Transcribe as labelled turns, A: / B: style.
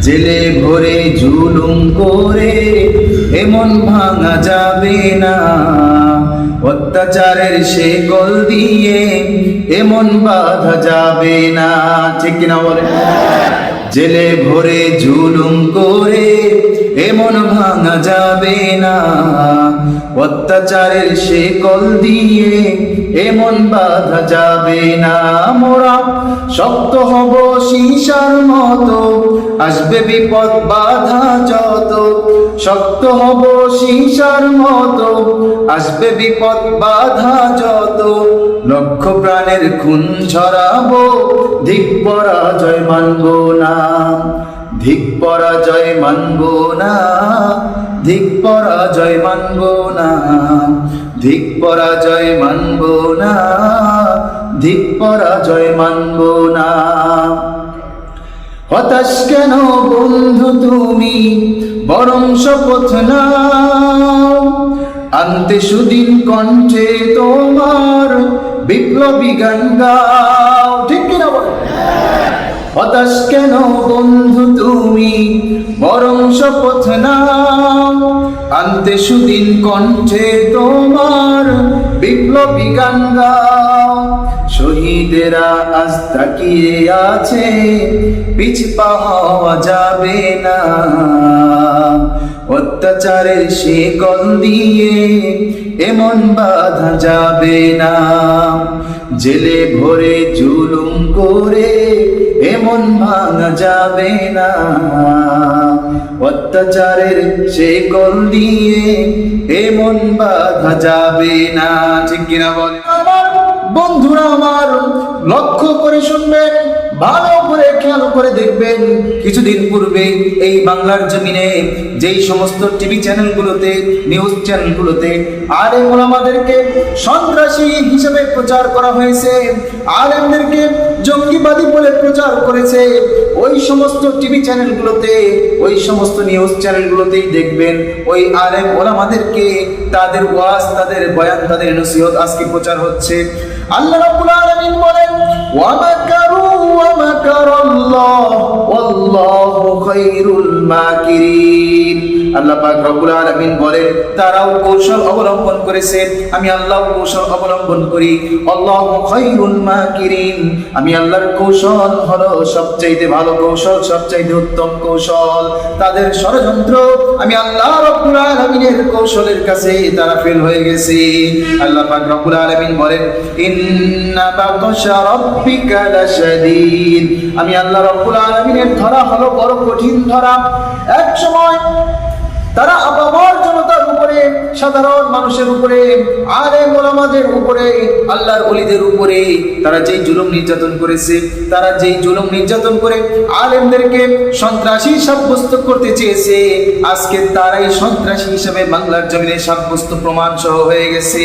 A: জেলে ভরে জুলুম করে এমন ভাঙা যাবে না, অত্যাচারের শেকল দিয়ে এমন বাঁধা যাবে না। ঠিক কিনা বলে? জেলে ভরে জুলুম করে এমন ভাঙা যাবে না, অত্যাচারের শেকল দিয়ে এমন বাঁধা যাবে না। মোরা শক্ত হব সীসার মতো, আসবে বিপদ বাধা যত। শক্ত হব সীসার মতো, আসবে বিপদ বাধা যত। লক্ষ প্রাণের খুন ঝরাবো, ধিক পরাজয় মানব না। ধিক পরাজয় মানব না, ধিক পরাজয় মানব না, ধিক পরাজয় মানব না, ধিক পরাজয় মানব না। হতাশ কেন বন্ধু তুমি, বরং শপথ নাও, আনতে সুদিন কণ্ঠে তোমার বিপ্লবী গান গাও। ঠিক কিনা বল? হতাশ কেন বন্ধু তুমি, বরং শপথ নাও, আনতে সুদিন কণ্ঠে তোমার বিপ্লবী গান গাও। শহীদেরা আজ তাকিয়ে আছে, পিছপা হওয়া যাবে না, অত্যাচারের শেকল দিয়ে এমন বাঁধা যাবে না। জেলে ভরে জুলুম করে এমন ভাঙা যাবে না, অত্যাচারের শেকল দিয়ে এমন বাঁধা যাবে না। ঠিক কিনা বলে? আমার বন্ধুরা আমার, লক্ষ্য করে শুনবেন, ভালো করে খেয়াল করে দেখবেন। কিছুদিন পূর্বে এই বাংলার জমিনে যেই সমস্ত টিভি চ্যানেলগুলোতে, নিউজ চ্যানেলগুলোতে আলেম ওলামাদেরকে সন্ত্রাসী হিসেবে প্রচার করা হয়েছে, আলেমদেরকে জঙ্গিবাদী বলে প্রচার করেছে, ওই সমস্ত টিভি চ্যানেলগুলোতে, ওই সমস্ত নিউজ চ্যানেলগুলোতেই দেখবেন ওই আলেম ওলামাদেরকে, তাদের ওয়াজ, তাদের বয়ান, তাদের নসিহত আজকে প্রচার হচ্ছে। আল্লাহ রাব্বুল আলামিন বলেন, ওয়া মাকারু ওয়া মাকারাল্লাহ ওয়াল্লাহু খায়রুল মাকিরিন। আল্লাহ পাক রব্বুল আলামিন বলেন, তারাও কৌশল অবলম্বন করেছে, আমি আল্লাহ কৌশল অবলম্বন করি। আল্লাহু খায়রুল মাকিরিন, আমি আল্লাহর কৌশল হলো সবচাইতে ভালো কৌশল, সবচাইতে উত্তম কৌশল। তাদের ষড়যন্ত্র আমি আল্লাহ রাব্বুল আলামিনের কৌশলের কাছে তারা ফেল হয়ে গেছে। আল্লাহ পাক রব্বুল আলামিন বলেন, ইন্না বাতশা রাব্বিকা লাশাদীদ, আমি আল্লাহ রাব্বুল আলামিনের ধরা হলো বড় কঠিন ধরা। এক সময় তারা আপামর জনতার উপরে, সাধারণ মানুষের উপরে, আলেম ওলামাদের উপরে, আল্লাহর ওলিদের উপরে তারা যেই জুলুম নির্যাতন করেছে, তারা যেই জুলুম নির্যাতন করে আলেমদেরকে সন্ত্রাসী সাব্যস্ত করতে চেয়েছে, আজকে তারাই সন্ত্রাসী হিসেবে বাংলার জমিনে সাব্যস্ত প্রমাণ সহ হয়ে গেছে।